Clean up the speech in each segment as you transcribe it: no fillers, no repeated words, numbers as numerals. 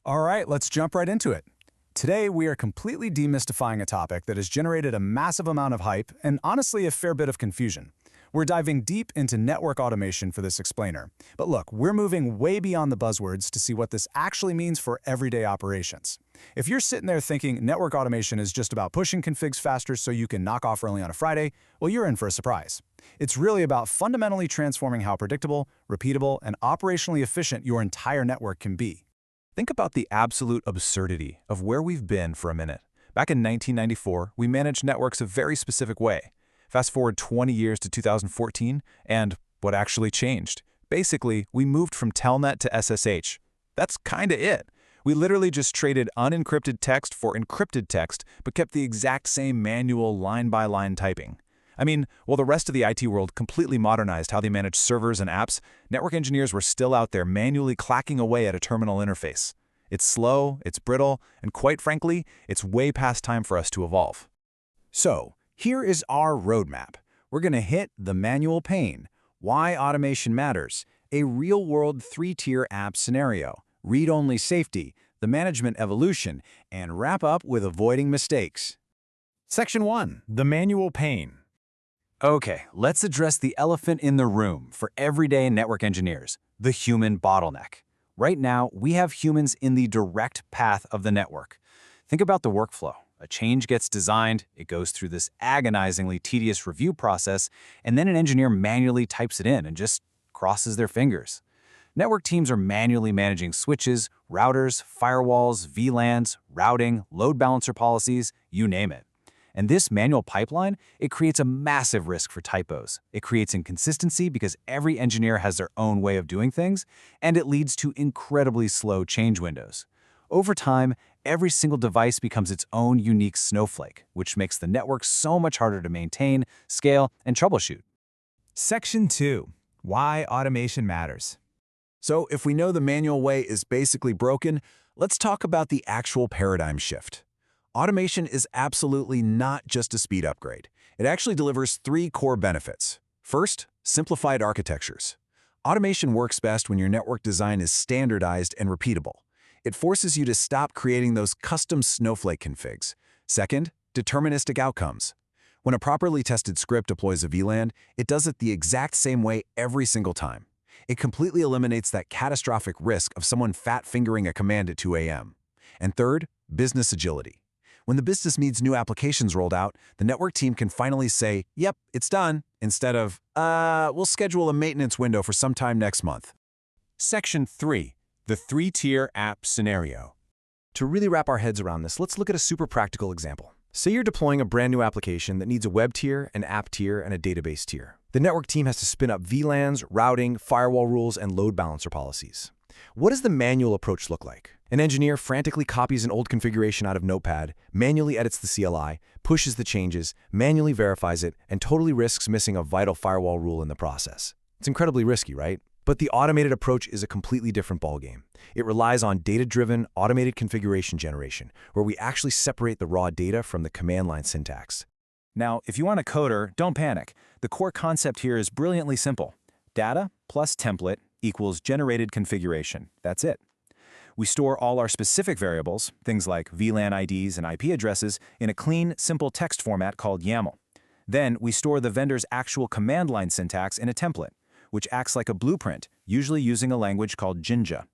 All right, let's jump right into it. Today, we are completely demystifying a topic that has generated a massive amount of hype and honestly a fair bit of confusion. We're diving deep into network automation for this explainer. But look, we're moving way beyond the buzzwords to see what this actually means for everyday operations. If you're sitting there thinking network automation is just about pushing configs faster so you can knock off early on a Friday, well, you're in for a surprise. It's really about fundamentally transforming how predictable, repeatable, and operationally efficient your entire network can be. Think about the absolute absurdity of where we've been for a minute. Back in 1994, we managed networks a very specific way. Fast forward 20 years to 2014, and what actually changed? Basically, we moved from Telnet to SSH. That's kinda it. We literally just traded unencrypted text for encrypted text, but kept the exact same manual line-by-line typing. I mean, while the rest of the IT world completely modernized how they manage servers and apps, network engineers were still out there manually clacking away at a terminal interface. It's slow, it's brittle, and quite frankly, it's way past time for us to evolve. So, here is our roadmap. We're going to hit the manual pain, why automation matters, a real-world 3-tier app scenario, read-only safety, the management evolution, and wrap up with avoiding mistakes. Section 1. The manual pain. Okay, let's address the elephant in the room for everyday network engineers, the human bottleneck. Right now, we have humans in the direct path of the network. Think about the workflow. A change gets designed, it goes through this agonizingly tedious review process, and then an engineer manually types it in and just crosses their fingers. Network teams are manually managing switches, routers, firewalls, VLANs, routing, load balancer policies, you name it. And this manual pipeline, it creates a massive risk for typos. It creates inconsistency because every engineer has their own way of doing things, and it leads to incredibly slow change windows. Over time, every single device becomes its own unique snowflake, which makes the network so much harder to maintain, scale, and troubleshoot. Section 2. Why automation matters. So if we know the manual way is basically broken, let's talk about the actual paradigm shift. Automation is absolutely not just a speed upgrade. It actually delivers 3 core benefits. First, simplified architectures. Automation works best when your network design is standardized and repeatable. It forces you to stop creating those custom snowflake configs. Second, deterministic outcomes. When a properly tested script deploys a VLAN, it does it the exact same way every single time. It completely eliminates that catastrophic risk of someone fat-fingering a command at 2 a.m. And third, business agility. When the business needs new applications rolled out, the network team can finally say, yep, it's done, instead of, we'll schedule a maintenance window for sometime next month. Section 3. The 3-tier app scenario. To really wrap our heads around this, let's look at a super practical example. Say you're deploying a brand new application that needs a web tier, an app tier, and a database tier. The network team has to spin up VLANs, routing, firewall rules, and load balancer policies. What does the manual approach look like? An engineer frantically copies an old configuration out of Notepad, manually edits the CLI, pushes the changes, manually verifies it, and totally risks missing a vital firewall rule in the process. It's incredibly risky, right? But the automated approach is a completely different ballgame. It relies on data-driven, automated configuration generation, where we actually separate the raw data from the command line syntax. Now, if you aren't a coder, don't panic. The core concept here is brilliantly simple. Data plus template equals generated configuration. That's it. We store all our specific variables, things like VLAN IDs and IP addresses, in a clean, simple text format called YAML. Then we store the vendor's actual command line syntax in a template, which acts like a blueprint, usually using a language called Jinja.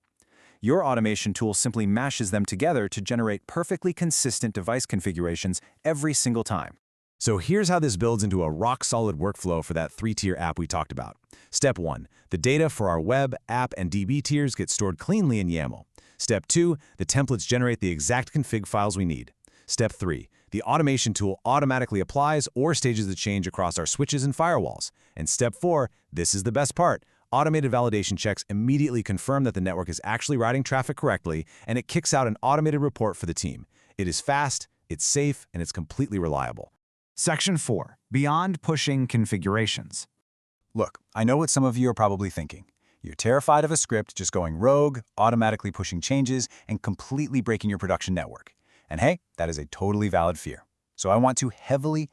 Your automation tool simply mashes them together to generate perfectly consistent device configurations every single time. So here's how this builds into a rock-solid workflow for that 3-tier app we talked about. Step 1. The data for our web, app, and DB tiers get stored cleanly in YAML. Step 2. The templates generate the exact config files we need. Step 3. The automation tool automatically applies or stages the change across our switches and firewalls. And Step 4. This is the best part. Automated validation checks immediately confirm that the network is actually routing traffic correctly, and it kicks out an automated report for the team. It is fast, it's safe, and it's completely reliable. Section 4. Beyond pushing configurations. Look, I know what some of you are probably thinking. You're terrified of a script just going rogue, automatically pushing changes, and completely breaking your production network. And hey, that is a totally valid fear. So I want to heavily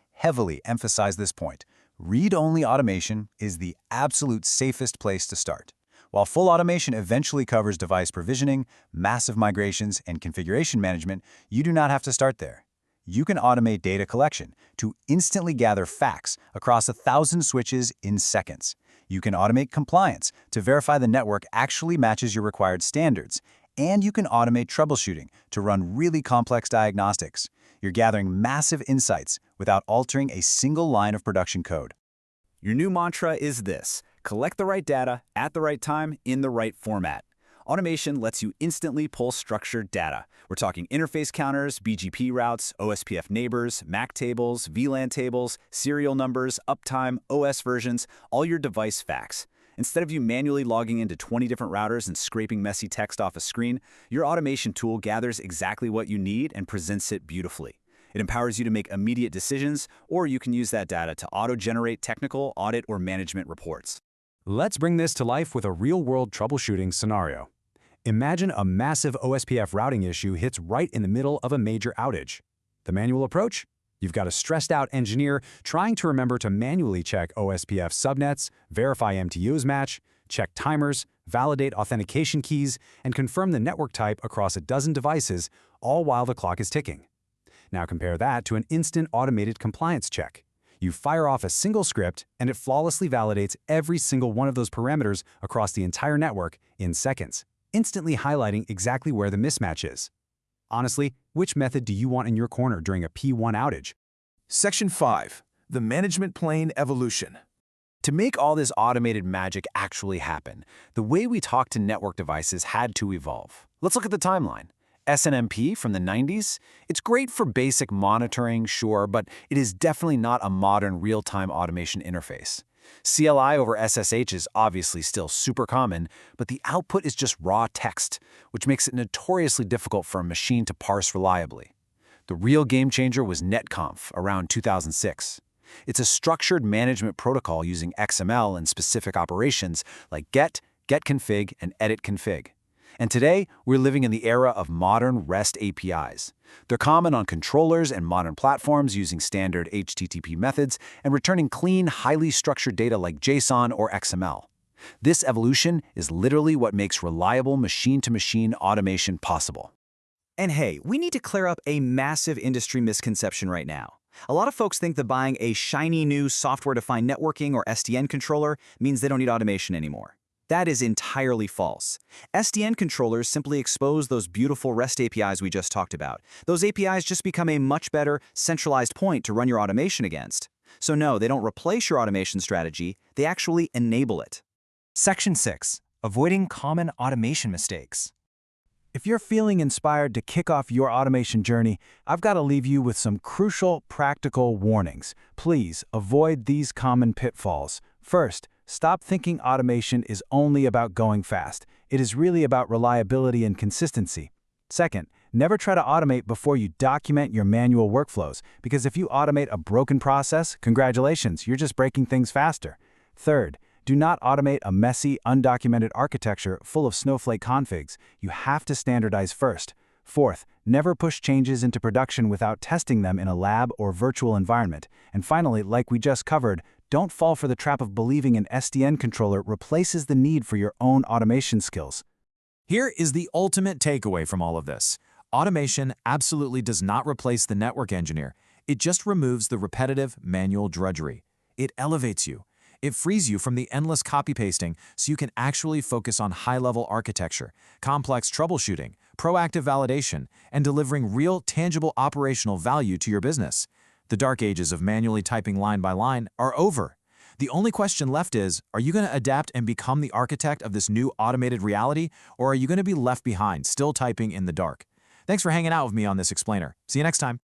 emphasize this point. Read-only automation is the absolute safest place to start. While full automation eventually covers device provisioning, massive migrations, and configuration management, you do not have to start there. You can automate data collection to instantly gather facts across 1,000 switches in seconds. You can automate compliance to verify the network actually matches your required standards. And you can automate troubleshooting to run really complex diagnostics. You're gathering massive insights without altering a single line of production code. Your new mantra is this: collect the right data at the right time in the right format. Automation lets you instantly pull structured data. We're talking interface counters, BGP routes, OSPF neighbors, MAC tables, VLAN tables, serial numbers, uptime, OS versions, all your device facts. Instead of you manually logging into 20 different routers and scraping messy text off a screen, your automation tool gathers exactly what you need and presents it beautifully. It empowers you to make immediate decisions, or you can use that data to auto-generate technical, audit, or management reports. Let's bring this to life with a real-world troubleshooting scenario. Imagine a massive OSPF routing issue hits right in the middle of a major outage. The manual approach? You've got a stressed-out engineer trying to remember to manually check OSPF subnets, verify MTUs match, check timers, validate authentication keys, and confirm the network type across a dozen devices, all while the clock is ticking. Now compare that to an instant automated compliance check. You fire off a single script, and it flawlessly validates every single one of those parameters across the entire network in seconds, instantly highlighting exactly where the mismatch is. Honestly, which method do you want in your corner during a P1 outage? Section 5. The Management Plane Evolution. To make all this automated magic actually happen, the way we talk to network devices had to evolve. Let's look at the timeline. SNMP from the 90s? It's great for basic monitoring, sure, but it is definitely not a modern real-time automation interface. CLI over SSH is obviously still super common, but the output is just raw text, which makes it notoriously difficult for a machine to parse reliably. The real game changer was NETCONF around 2006. It's a structured management protocol using XML and specific operations like get, getConfig, and editConfig. And today, we're living in the era of modern REST APIs. They're common on controllers and modern platforms using standard HTTP methods and returning clean, highly structured data like JSON or XML. This evolution is literally what makes reliable machine-to-machine automation possible. And hey, we need to clear up a massive industry misconception right now. A lot of folks think that buying a shiny new software-defined networking or SDN controller means they don't need automation anymore. That is entirely false. SDN controllers simply expose those beautiful REST APIs we just talked about. Those APIs just become a much better, centralized point to run your automation against. So no, they don't replace your automation strategy, they actually enable it. Section 6. Avoiding common automation mistakes. If you're feeling inspired to kick off your automation journey, I've got to leave you with some crucial, practical warnings. Please avoid these common pitfalls. First, stop thinking automation is only about going fast. It is really about reliability and consistency. Second, never try to automate before you document your manual workflows, because if you automate a broken process, congratulations, you're just breaking things faster. Third, do not automate a messy, undocumented architecture full of snowflake configs. You have to standardize first. Fourth, never push changes into production without testing them in a lab or virtual environment. And finally, like we just covered, don't fall for the trap of believing an SDN controller replaces the need for your own automation skills. Here is the ultimate takeaway from all of this. Automation absolutely does not replace the network engineer. It just removes the repetitive manual drudgery. It elevates you. It frees you from the endless copy-pasting so you can actually focus on high-level architecture, complex troubleshooting, proactive validation, and delivering real, tangible operational value to your business. The dark ages of manually typing line by line are over. The only question left is, are you going to adapt and become the architect of this new automated reality, or are you going to be left behind, still typing in the dark? Thanks for hanging out with me on this explainer. See you next time.